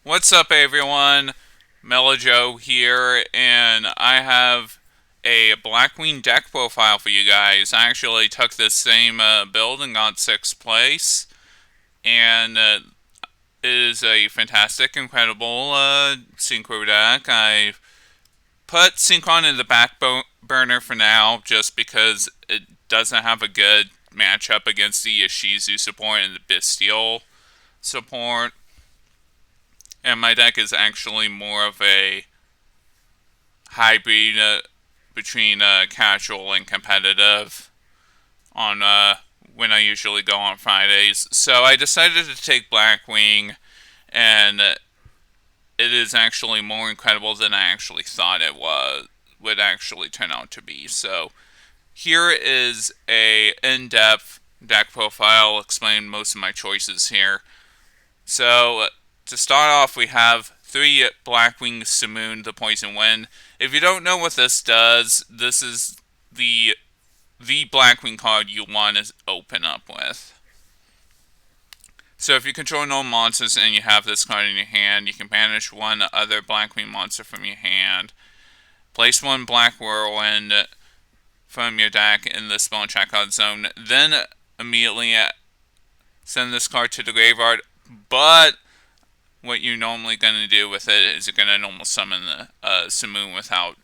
What's up, everyone? Melojo here, and I have a Blackwing deck profile for you guys. I actually took this same build and got 6th place, and it is a fantastic, incredible Synchro deck. I put Synchron in the burner for now, just because it doesn't have a good matchup against the Ishizu support and the Bestial support. And my deck is actually more of a hybrid between casual and competitive on when I usually go on Fridays. So I decided to take Blackwing, and it is actually more incredible than I actually thought it would actually turn out to be. So here is a in-depth deck profile explaining most of my choices here. So to start off, we have 3 Blackwing Simoon, the Poison Wind. If you don't know what this does, this is the Blackwing card you want to open up with. So if you control no monsters and you have this card in your hand, you can banish one other Blackwing monster from your hand, place 1 Black Whirlwind from your deck in the spell and checkout zone, then immediately send this card to the graveyard. But what you're normally going to do with it is you're going to normal summon the Simoon without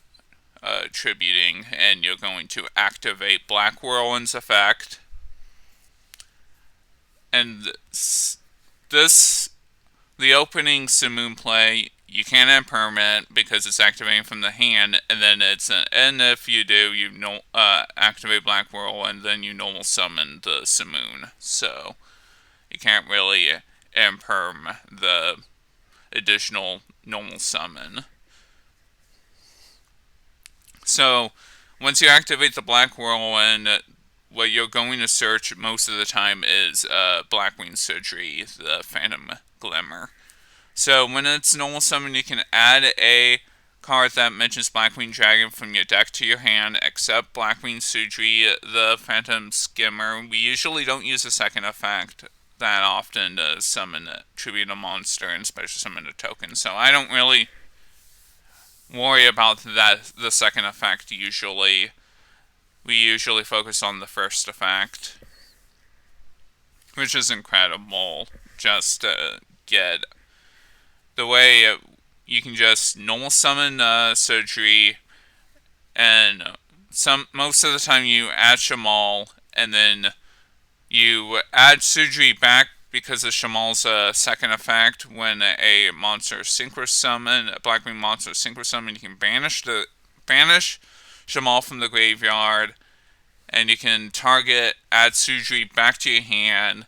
tributing, and you're going to activate Black Whirlwind's effect. And the opening Simoon play, you can't impermanent because it's activating from the hand, and then and if you do, you activate Black Whirlwind, then you normal summon the Simoon. So you can't really imperm the additional normal summon. So once you activate the Black Whirlwind, what you're going to search most of the time is Blackwing Surgery, the Phantom Glimmer. So when it's normal summon, you can add a card that mentions Blackwing Dragon from your deck to your hand, except Blackwing Surgery, the Phantom Skimmer. We usually don't use the second effect that often to summon tribute a monster and special summon a token, so I don't really worry about the second effect usually. We usually focus on the first effect, which is incredible. Just to get the way you can just normal summon Surgery, and most of the time you add Shamal, and then you add Surgery back because of Shamal's second effect. When a monster synchro summon, a Blackwing monster synchro summon, you can banish Shamal from the graveyard, and you can target, add Surgery back to your hand,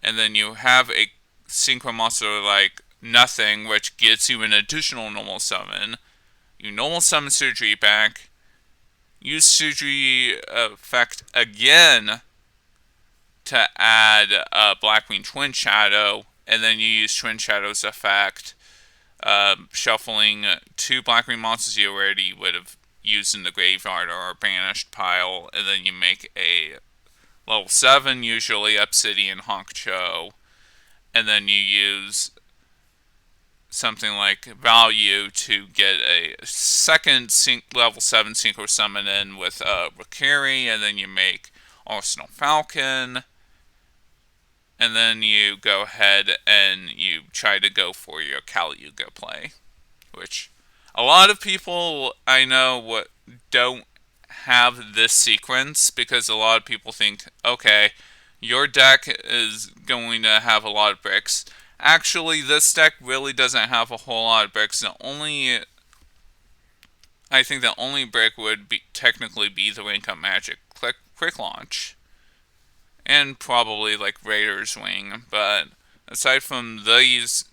and then you have a synchro monster like Nothing, which gets you an additional normal summon. You normal summon Surgery back, use Surgery effect again to add Blackwing Twin Shadow, and then you use Twin Shadow's effect, shuffling 2 Blackwing monsters you already would have used in the graveyard or banished pile, and then you make a level 7, usually Obsidian Honcho, and then you use something like Value to get a second level 7 Synchro Summon in with Rakiri, and then you make Arsenal Falcon, and then you go ahead and you try to go for your Caliuga play, which a lot of people I know don't have this sequence, because a lot of people think, okay, your deck is going to have a lot of bricks. Actually, this deck really doesn't have a whole lot of bricks. I think the only brick would technically be the Wake Up Magic quick launch, and probably like Raider's Wing. But aside from these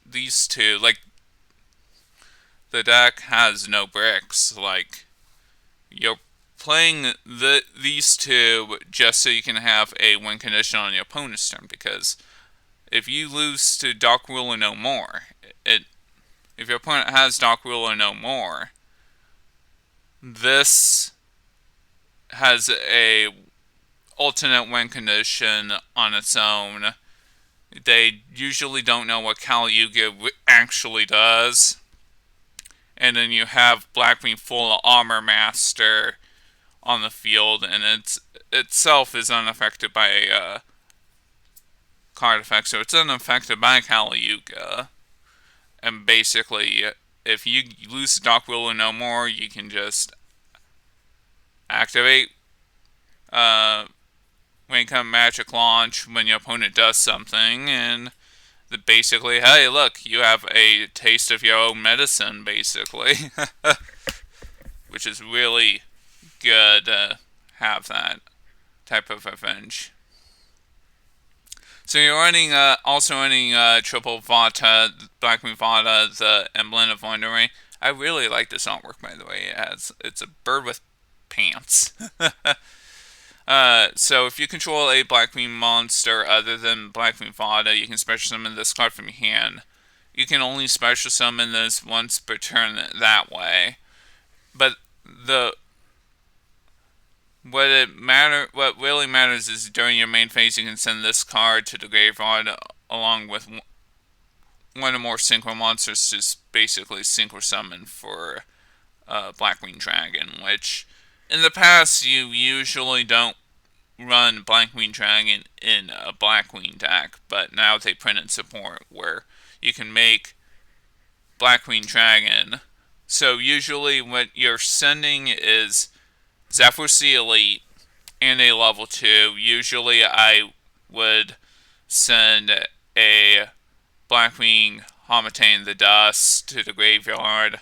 two, like, the deck has no bricks. Like, you're playing these two just so you can have a win condition on your opponent's turn, because if you lose to Dark Ruler No More, if your opponent has Dark Ruler No More, this has a alternate win condition on its own. They usually don't know what Kali Yuga actually does. And then you have Blackwing full armor master on the field, and itself is unaffected by card effects, so it's unaffected by Kali Yuga. And basically, if you lose the Dark Willow no more, you can just activate when come magic launch when your opponent does something, and basically, hey, look, you have a taste of your own medicine, basically, which is really good to have that type of revenge. So you're running, also running triple Vata, Blackwing Vata, the Emblem of Wandering. I really like this artwork, by the way. It's a bird with pants. So if you control a Blackwing monster other than Blackwing Vata, you can special summon this card from your hand. You can only special summon this once per turn that way. But what really matters is during your main phase, you can send this card to the graveyard along with one or more synchro monsters to basically synchro summon for Blackwing Dragon, which in the past you usually don't run Blackwing Dragon in a Blackwing deck, but now they printed support where you can make Blackwing Dragon. So usually what you're sending is Zephyr Elite and a level 2. Usually I would send a Blackwing Hamatane the Dust to the graveyard.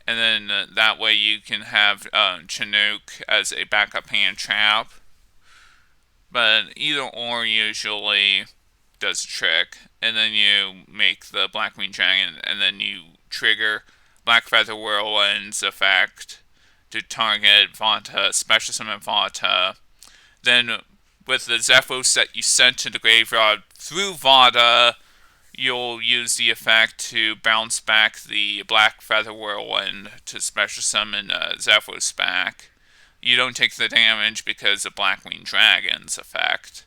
And then that way you can have Chinook as a backup hand trap. But either or usually does the trick. And then you make the Blackwing Dragon, and then you trigger Black Feather Whirlwind's effect to target Vata, special summon Vata. Then with the Zephyros that you sent to the graveyard through Vata, you'll use the effect to bounce back the Black Feather Whirlwind to special summon Zephyros back. You don't take the damage because of Blackwing Dragon's effect.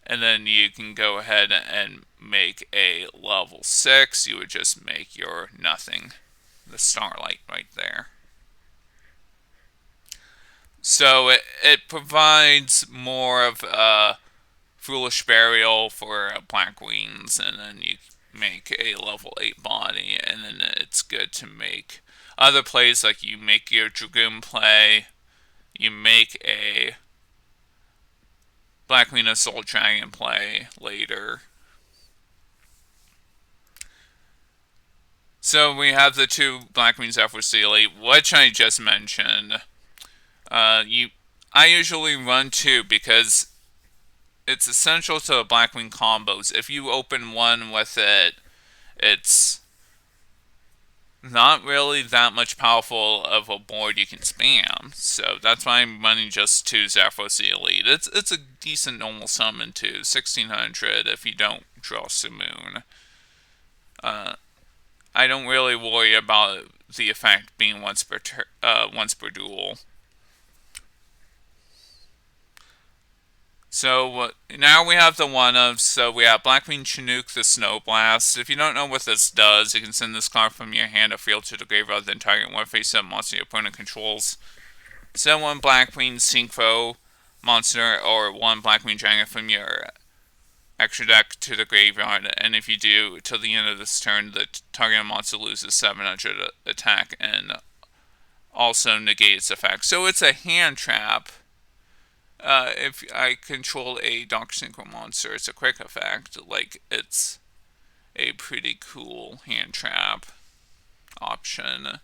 And then you can go ahead and make a level 6. You would just make your nothing, the Starlight right there. So it provides more of a Foolish Burial for Blackwings, and then you make a level 8 body, and then it's good to make other plays, like you make your Dragoon play, you make a Blackwing Assault Dragon play later. So we have the two Blackwing Zephyr Elite, which I just mentioned. I usually run 2 because it's essential to Blackwing combos. If you open one with it, it's not really that much powerful of a board you can spam. So that's why I'm running just 2 Zephyros Elite. It's a decent normal summon too, 1600 if you don't draw Simoon. I don't really worry about the effect being once per duel. So now we have the one-of. So we have Blackwing Chinook, the Snow Blast. If you don't know what this does, you can send this card from your hand or field to the graveyard, then target one face-up monster your opponent controls. Send one Blackwing Synchro monster or one Blackwing Dragon from your extra deck to the graveyard, and if you do, till the end of this turn, the target monster loses 700 attack and also negates effect. So it's a hand trap. If I control a Dark Synchro monster, it's a quick effect. Like, it's a pretty cool hand trap option.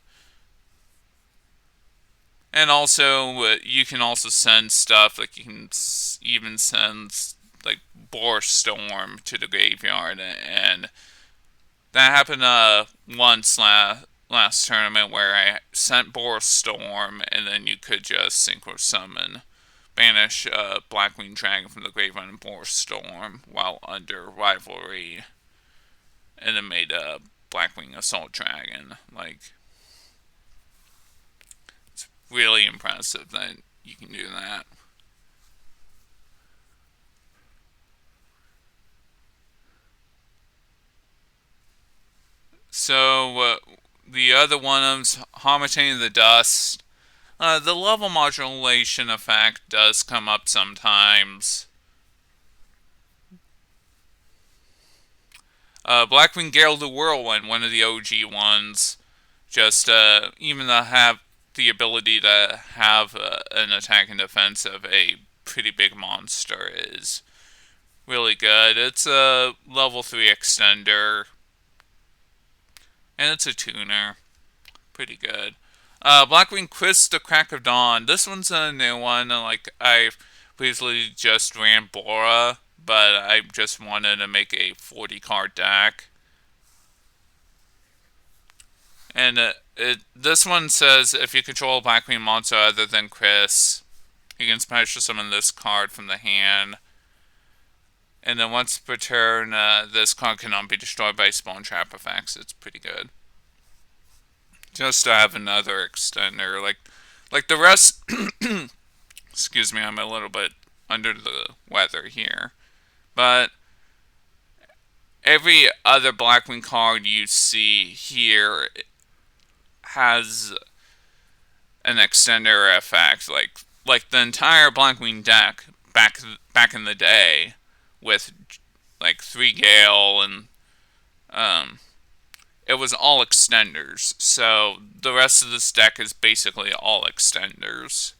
And also, you can also send stuff, like you can even send, like, Boar Storm to the graveyard, and that happened once last tournament where I sent Boar Storm, and then you could just Synchro Summon banish Blackwing Dragon from the graveyard and Boar Storm while under Rivalry, and then made a Blackwing Assault Dragon. Like, it's really impressive that you can do that. So, the other one is Harmony of the Dust. The level modulation effect does come up sometimes. Blackwing Gale the Whirlwind, one of the OG ones, just even to have the ability to have an attack and defense of a pretty big monster is really good. It's a level 3 extender, and it's a tuner. Pretty good. Blackwing Chris the Crack of Dawn. This one's a new one. Like, I previously just ran Bora, but I just wanted to make a 40 card deck. And this one says if you control a Blackwing monster other than Chris, you can special summon this card from the hand. And then once per turn, this card cannot be destroyed by spawn trap effects. It's pretty good. Just to have another extender, like the rest. Excuse me, I'm a little bit under the weather here, but every other Blackwing card you see here has an extender effect, like the entire Blackwing deck back in the day, with like 3 Gale and it was all extenders. So the rest of this deck is basically all extenders.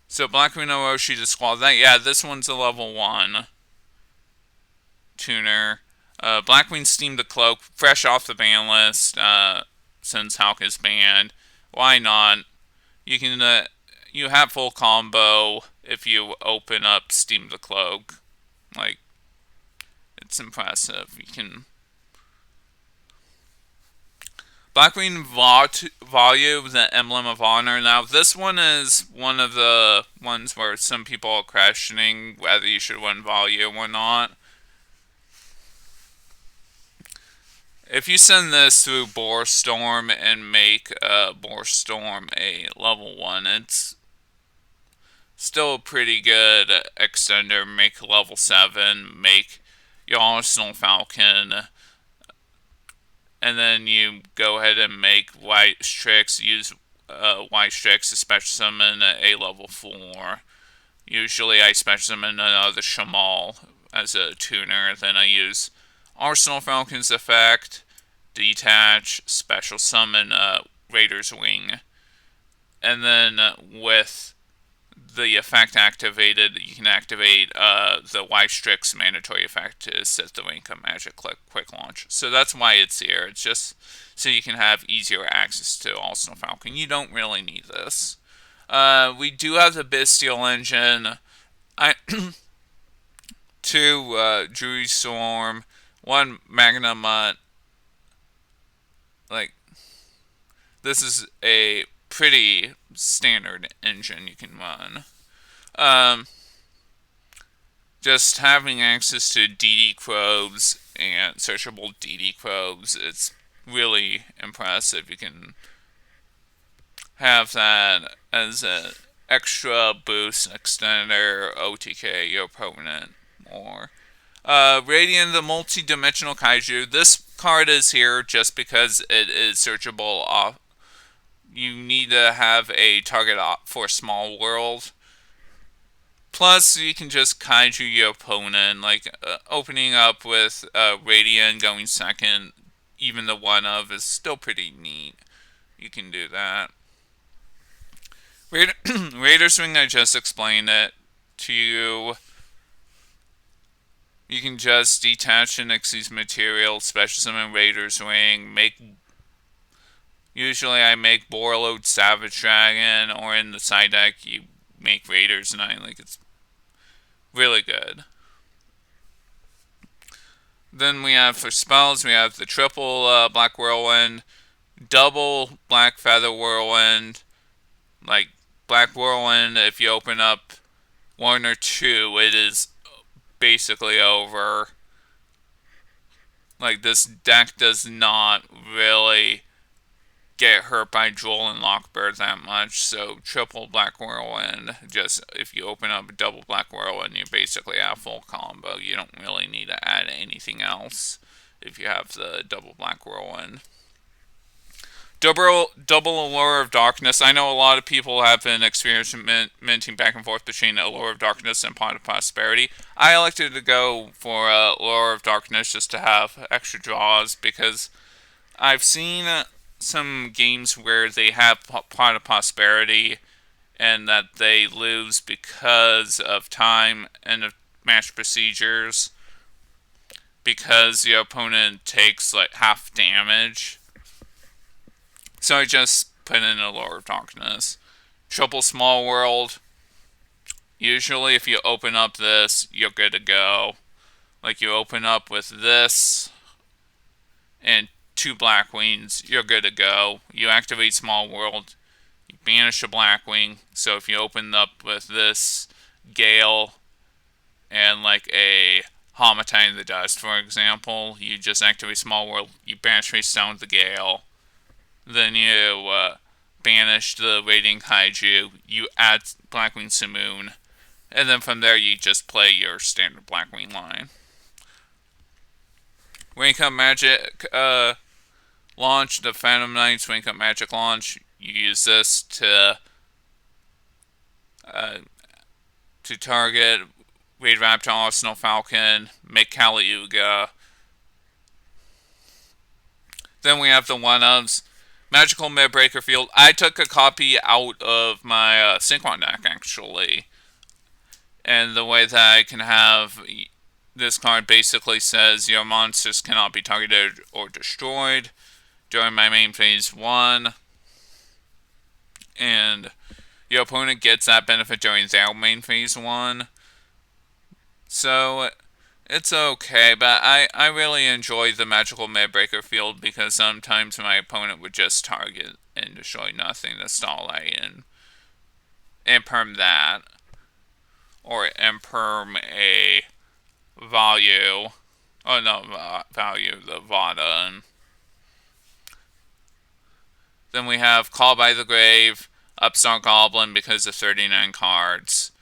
So Blackwing Orochi the Squall. Yeah, this one's a level 1 tuner. Blackwing Steam the Cloak, fresh off the ban list, since Hulk is banned. Why not? You can you have full combo if you open up Steam the Cloak. Like, it's impressive. You can Blackwing Volume, the Emblem of Honor. Now, this one is one of the ones where some people are questioning whether you should run Volume or not. If you send this through Boarstorm and make Boarstorm a level 1, it's still a pretty good extender. Make level 7, make your Arsenal Falcon, and then you go ahead and make White Strix, use White Strix to special summon a level 4. Usually I special summon another Shamal as a tuner, then I use Arsenal Falcon's effect, detach, special summon Raider's Wing, and then with the effect activated, you can activate the White Strix mandatory effect to set the rank of Magic Quick Launch. So that's why it's here. It's just so you can have easier access to Arsenal Falcon. You don't really need this. We do have the Bestial Engine. 2 Druid Storm, 1 Magna Mutt. Like, this is a pretty standard engine you can run. Just having access to DD Probes and searchable DD Probes, it's really impressive. You can have that as an extra boost extender, OTK your opponent more. Radiant the Multi-Dimensional Kaiju. This card is here just because it is searchable off. You need to have a target for small world. Plus, you can just kaiju your opponent, like opening up with Radiant going second, even the one of, is still pretty neat. You can do that. Raider's Wing, I just explained it to you. You can just detach and Nixie's material, special summon Raider's Wing, usually I make Borreload Savage Dragon, or in the side deck you make Raiders Knight. Like, it's really good. Then we have, for spells, we have the triple Black Whirlwind, double Black Feather Whirlwind. Like, Black Whirlwind, if you open up 1 or 2, it is basically over. Like, this deck does not really get hurt by Droll and Lockbird that much. So triple Black Whirlwind, just if you open up a double Black Whirlwind, you basically have full combo. You don't really need to add anything else if you have the double Black Whirlwind. Double Allure of Darkness. I know a lot of people have been experimenting back and forth between Allure of Darkness and Pot of Prosperity. I elected to go for Allure of Darkness just to have extra draws because I've seen some games where they have Pot of Prosperity and that they lose because of time and of match procedures because the opponent takes like half damage. So I just put in Allure of Darkness. Triple Small World. Usually if you open up this, you're good to go. Like you open up with this and 2 Blackwings, you're good to go. You activate Small World, you banish a Blackwing. So if you open up with this Gale and like a Hamatite in the Dust, for example, you just activate Small World, you banish face down the Gale. Then you banish the Radiant Kaiju, you add Blackwing Simoon, and then from there you just play your standard Blackwing line. Wake Up Magic launch, the Phantom Knights Wake Up Magic launch, you use this to target Raid Raptor, Arsenal Falcon, make Kali-Yuga. Then we have the one-ofs. Magical Midbreaker Field. I took a copy out of my Synchron deck, actually. And the way that I can have this card basically says your monsters cannot be targeted or destroyed during my main phase 1. And your opponent gets that benefit during their main phase 1. So it's okay, but I really enjoy the Magical Midbreaker Field because sometimes my opponent would just target and destroy nothing to Starlight and perm that. Or perm a value. Oh no, value, the Vada. And then we have Call by the Grave, Upstart Goblin because of 39 cards.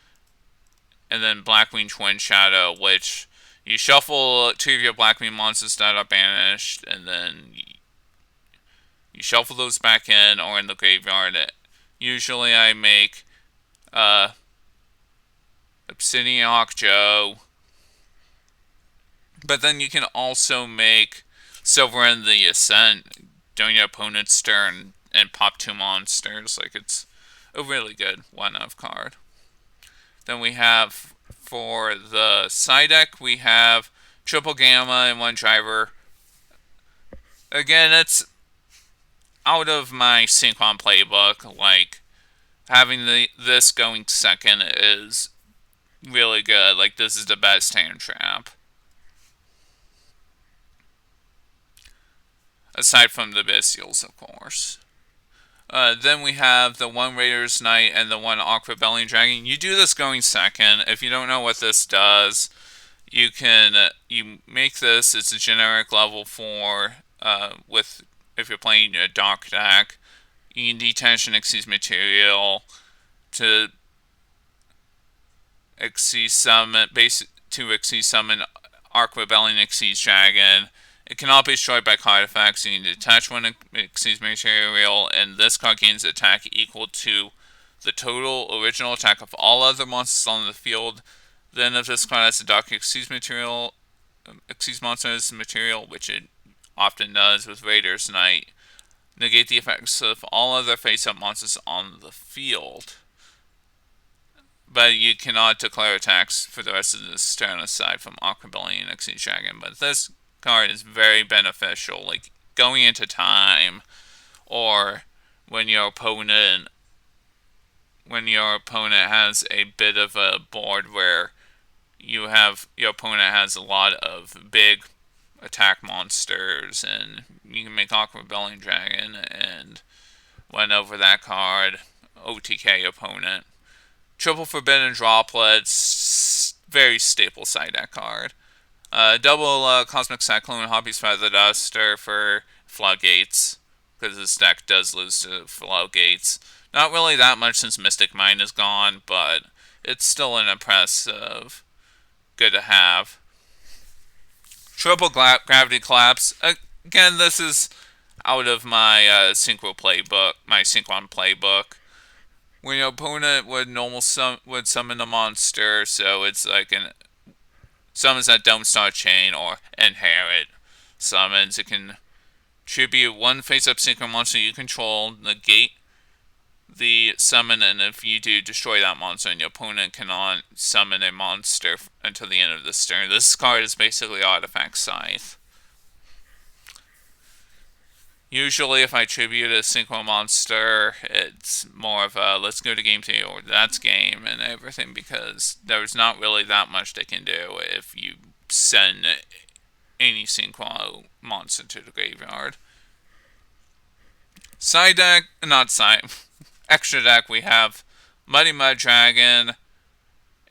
And then Blackwing Twin Shadow, which you shuffle 2 of your Blackwing monsters that are banished, and then you shuffle those back in or in the graveyard. Usually I make Obsidian Hawk Joe, but then you can also make Silverin the Ascent during your opponent's turn and pop 2 monsters. Like, it's a really good one-of card. Then we have, for the side deck, we have Triple Gamma and 1 Driver. Again, it's out of my Synchron playbook. Like, having this going second is really good. Like, this is the best hand trap. Aside from the Bestials, of course. Then we have the 1 Raider's Knight and the 1 Aqua Belly Dragon. You do this going second. If you don't know what this does, you can you make this. It's a generic level 4 with if you're playing a dark deck. You can detention Xyz material to Xyz summon Aqua Belly Xyz Dragon. It cannot be destroyed by card effects. You need to attach 1 Xyz material, and this card gains attack equal to the total original attack of all other monsters on the field. Then if this card has a dark Xyz material, Xyz monsters material, which it often does with Raider's Knight, negate the effects of all other face-up monsters on the field. But you cannot declare attacks for the rest of this turn aside from Aqua Belly and Xyz Dragon. But this card is very beneficial, like going into time, or when your opponent has a bit of a board where your opponent has a lot of big attack monsters, and you can make Aqua Belly Dragon and win over that card, OTK opponent. Triple Forbidden Droplets, very staple side deck card. Double Cosmic Cyclone, Hoppy's Feather Duster for Floodgates. because this deck does lose to Floodgates. Not really that much since Mystic Mine is gone, but it's still an impressive good to have. Triple Gravity Collapse. Again, this is out of my Synchro playbook, my Synchron playbook. When your opponent would summon a monster, so it's like an summons that don't start chain or inherit summons. It can tribute one face-up synchro monster you control, negate the summon, and if you do, destroy that monster, and your opponent cannot summon a monster until the end of this turn. This card is basically Artifact Scythe. Usually, if I tribute a synchro monster, it's more of a let's go to game 2 or that's game and everything, because there's not really that much they can do if you send any synchro monster to the graveyard. Side deck, not side, extra deck, we have Muddy Mud Dragon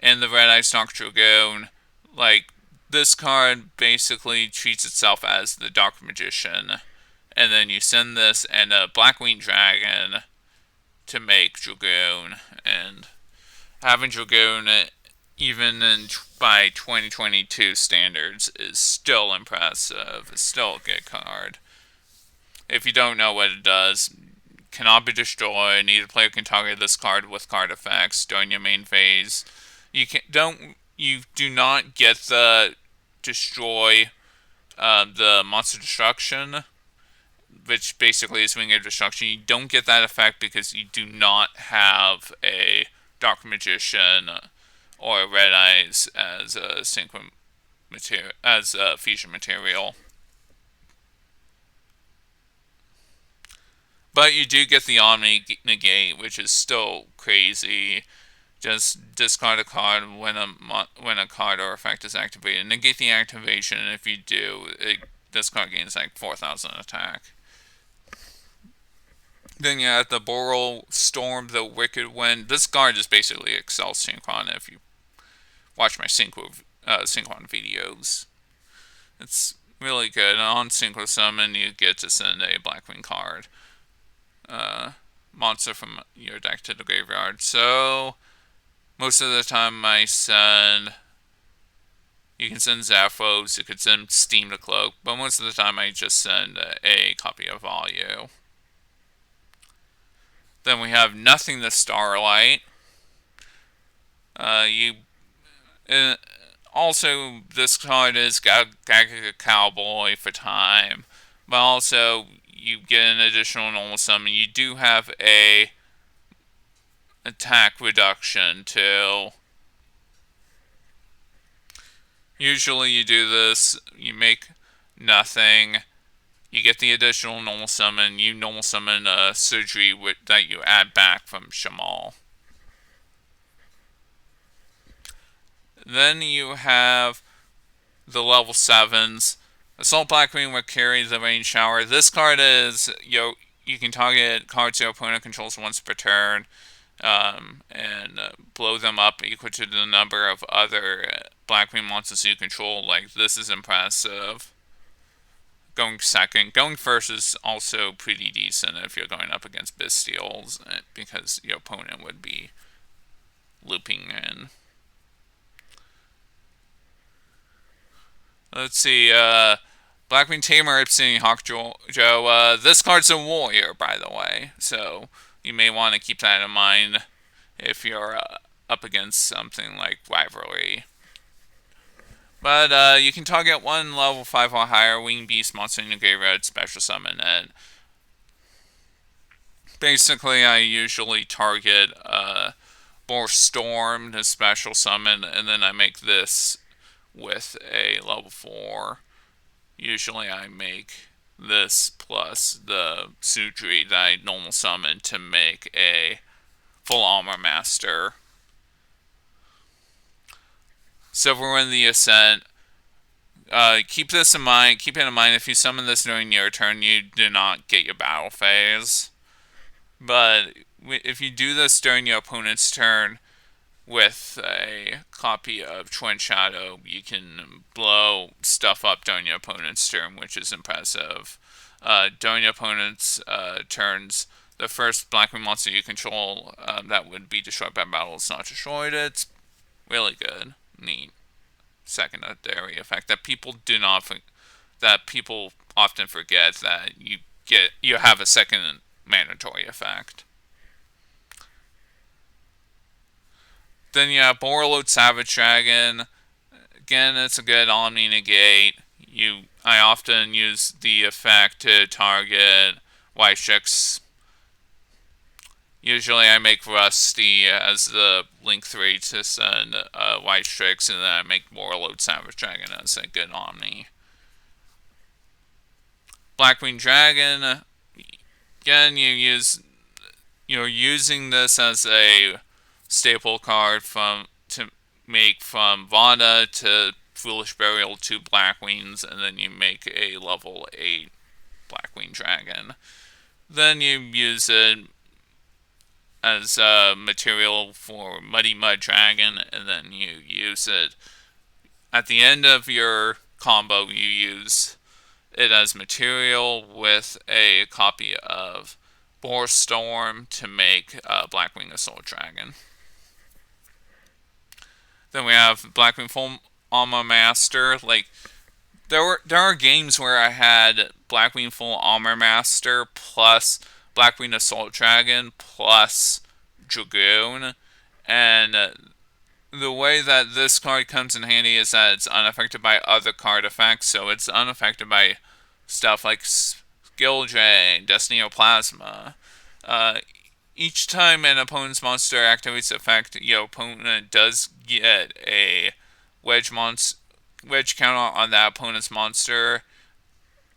and the Red Ice Dark Dragoon. Like, this card basically treats itself as the Dark Magician. And then you send this and a Blackwing Dragon to make Dragoon. And having Dragoon, even by 2022 standards, is still impressive. It's still a good card. If you don't know what it does, cannot be destroyed. Neither player can target this card with card effects during your main phase. You do not get the destroy the monster destruction, which basically is Wing of Destruction. You don't get that effect because you do not have a Dark Magician or a Red Eyes as a synchro material, as a fusion material. But you do get the Omni Negate, which is still crazy. Just discard a card when a card or effect is activated. Negate the activation, and if you do, this card gains like 4,000 attack. Then you have the Boral Storm, the Wicked Wind. This card is basically Excel Synchron if you watch my Synchron videos. It's really good. And on Synchro Summon, you get to send a Blackwing card. Monster from your deck to the graveyard. So, most of the time I send... You can send Zaphos, you could send Steam to Cloak, but most of the time I just send a copy of Volume. Then we have Nothing the Starlight. Also, this card is Gaga Cowboy for time, but also you get an additional normal summon. You do have a attack reduction too. Usually you do this, you make nothing, you get the additional normal summon, you normal summon a surgery that you add back from Shamal. Then you have the level 7s. Assault Blackwing will carry the Rain Shower. This card is, you can target cards your opponent controls once per turn, and blow them up equal to the number of other Blackwing monsters you control. Like, this is impressive. Going second. Going first is also pretty decent if you're going up against Bestials, because your opponent would be looping in. Let's see, Blackwing Tamer, Obsidian Hawk Joe. This card's a warrior, by the way, so you may want to keep that in mind if you're up against something like Rivalry. But you can target one level 5 or higher Winged Beast monster in your graveyard, special summon it. Basically, I usually target Boar Storm to special summon, and then I make this with a level 4. Usually I make this plus the Sutri that I normal summon to make a full armor master. Silverwind the Ascent. Keep this in mind. Keep it in mind, if you summon this during your turn, you do not get your battle phase. But if you do this during your opponent's turn, with a copy of Twin Shadow, you can blow stuff up during your opponent's turn, which is impressive. During your opponent's turns, the first Blackwing monster you control that would be destroyed by battle is not destroyed. It's really good, neat secondary effect that people often forget that you have a second mandatory effect. Then you have Borreload Savage Dragon. Again, it's a good Omni Negate. I often use the effect to target White Strix. Usually I make Rusty as the Link 3 to send White Strix, and then I make Borreload Savage Dragon as a good Omni. Blackwing Dragon, again, you're using this as a staple card to make from Vanda to Foolish Burial to Blackwings, and then you make a level 8 Blackwing Dragon. Then you use it as material for Muddy Mud Dragon, and then you use it at the end of your combo. You use it as material with a copy of Boar Storm to make Blackwing Assault Dragon. Then we have Blackwing Full Armor Master. There are games where I had Blackwing Full Armor Master plus Blackwing Assault Dragon plus Dragoon, and the way that this card comes in handy is that it's unaffected by other card effects, so it's unaffected by stuff like Skill Drain, Destiny or Plasma. Each time an opponent's monster activates effect, your opponent does get a wedge counter on that opponent's monster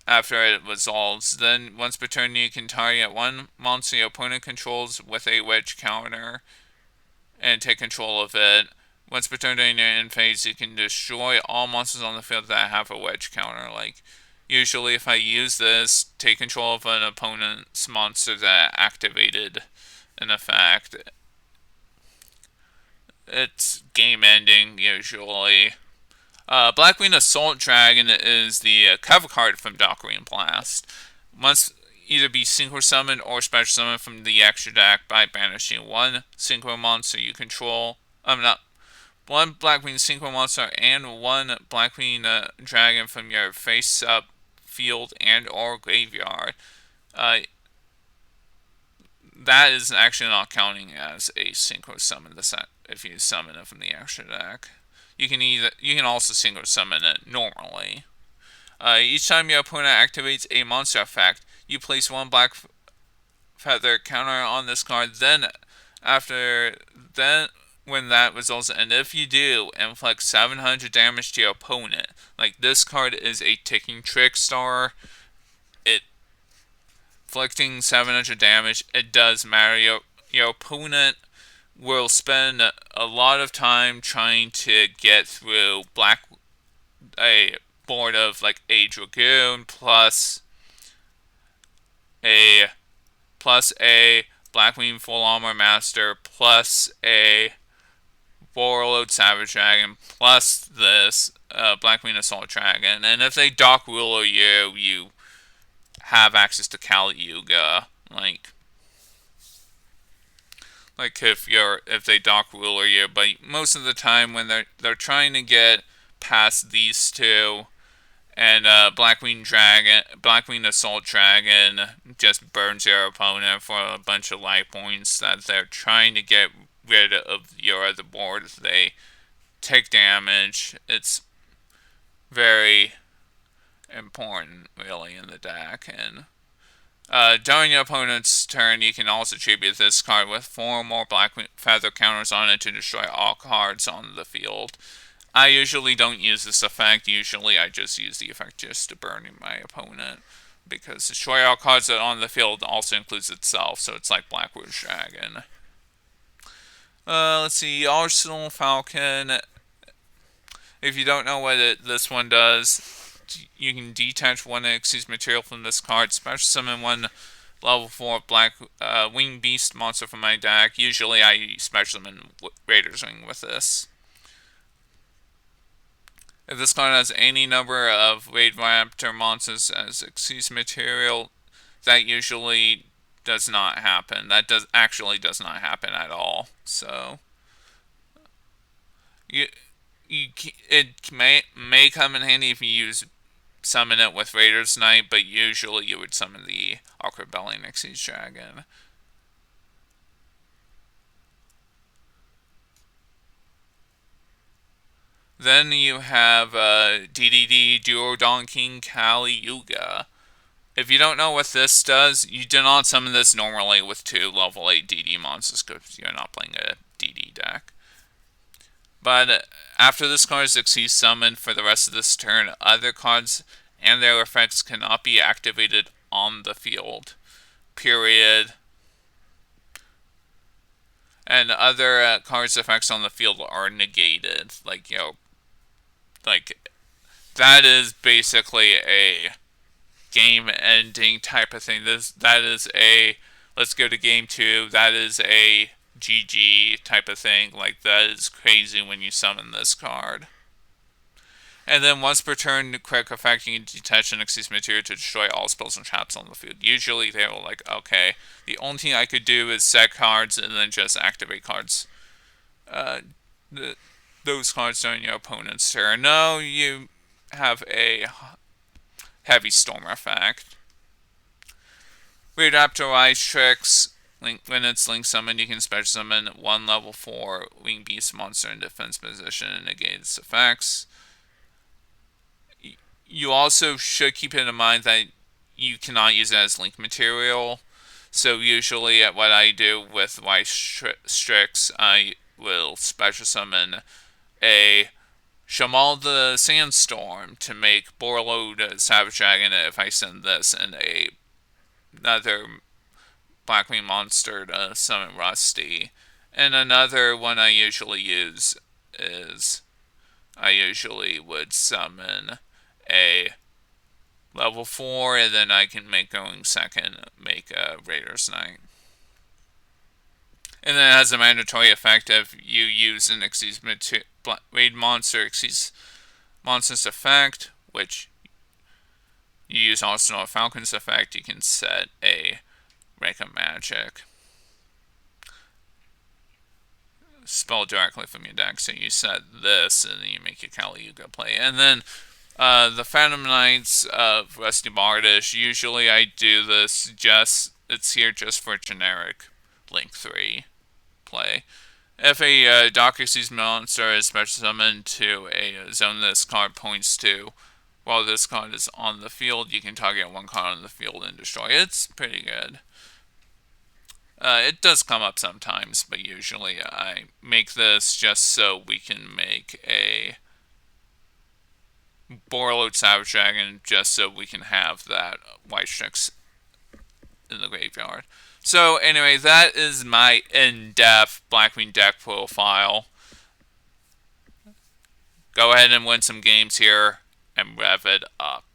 after it resolves. Then, once per turn, you can target one monster your opponent controls with a wedge counter and take control of it. Once per turn during your end phase, you can destroy all monsters on the field that have a wedge counter. Usually, if I use this, take control of an opponent's monster that activated an effect, it's game ending usually. Blackwing Assault Dragon is the cover card from Valkyrie Blast. Must either be synchro summoned or special summoned from the extra deck by banishing one synchro monster you control. One Blackwing synchro monster and one Blackwing Dragon from your face-up field and or graveyard. That is actually not counting as a synchro summon if you summon it from the extra deck. You can also synchro summon it normally. Each time your opponent activates a monster effect, you place one black feather counter on this card. Then when that results, and if you do, inflict 700 damage to your opponent. This card is a ticking trick star. It inflicting 700 damage. It does matter. Your opponent will spend a lot of time trying to get through a board of a Dragoon plus a Blackwing Full Armor Master plus a Borreload Savage Dragon plus this Blackwing Assault Dragon, and if they Dock Ruler you have access to Kali Yuga. If they Dock Ruler you, but most of the time when they're trying to get past these two, and Blackwing Assault Dragon just burns your opponent for a bunch of life points that they're trying to get rid of your other board. They take damage. It's very important, really, in the deck. And during your opponent's turn, you can also tribute this card with 4 more black feather counters on it to destroy all cards on the field. I usually don't use this effect. Usually I just use the effect just to burn my opponent, because destroy all cards on the field also includes itself, so it's like Blackwood Dragon. Let's see, Arsenal Falcon. If you don't know what this one does, you can detach one Xyz material from this card, special summon one level 4 black wing beast monster from my deck. Usually I special summon Raider's Wing with this. If this card has any number of Raid Raptor monsters as Xyz material, that usually does not happen. That does not happen at all. So you it may come in handy if you summon it with Raider's Knight, but usually you would summon the Awkward Belly Nixie's Dragon. Then you have DDD Duodon King Kali Yuga. If you don't know what this does, you do not summon this normally with 2 level 8 DD monsters because you're not playing a DD deck. But after this card is succeeds summoned for the rest of this turn, other cards and their effects cannot be activated on the field. Period. And other cards' effects on the field are negated. Like that is basically a game-ending type of thing. That is a let's go to game 2. That is a GG type of thing. Like, that is crazy when you summon this card. And then once per turn, quick effect, you can detach an Xyz material to destroy all spells and traps on the field. Usually they were like, okay, the only thing I could do is set cards and then just activate cards. Those cards during your opponent's turn. No, you have a heavy storm effect. Raptor Ice Tricks. When it's Link summoned, you can special summon 1 level 4 Wing Beast monster in defense position and negate its effects. You also should keep in mind that you cannot use it as Link material. So usually what I do with Ice Strix, I will special summon a Shamal the Sandstorm to make Borload Savage Dragon if I send this, and another Blackwing monster to summon Rusty. And another one I usually use is I usually would summon a level 4, and then I can make going second, make a Raider's Knight. And then it has a mandatory effect if you use an Xyz Raid monster, Xyz monster's effect, which you use Arsenal Falcon's effect, you can set a rank of magic spell directly from your deck. So you set this, and then you make your Kali Yuga play. And then the Phantom Knights of Rusty Bardish, usually I do this it's here just for generic Link 3 play. If a Doctor Sees monster is special summoned to a zone this card points to, while this card is on the field, you can target 1 card on the field and destroy it. It's pretty good. It does come up sometimes, but usually I make this just so we can make a Borload Savage Dragon, just so we can have that White Strix in the graveyard. So anyway, that is my in-depth Blackwing deck profile. Go ahead and win some games here and rev it up.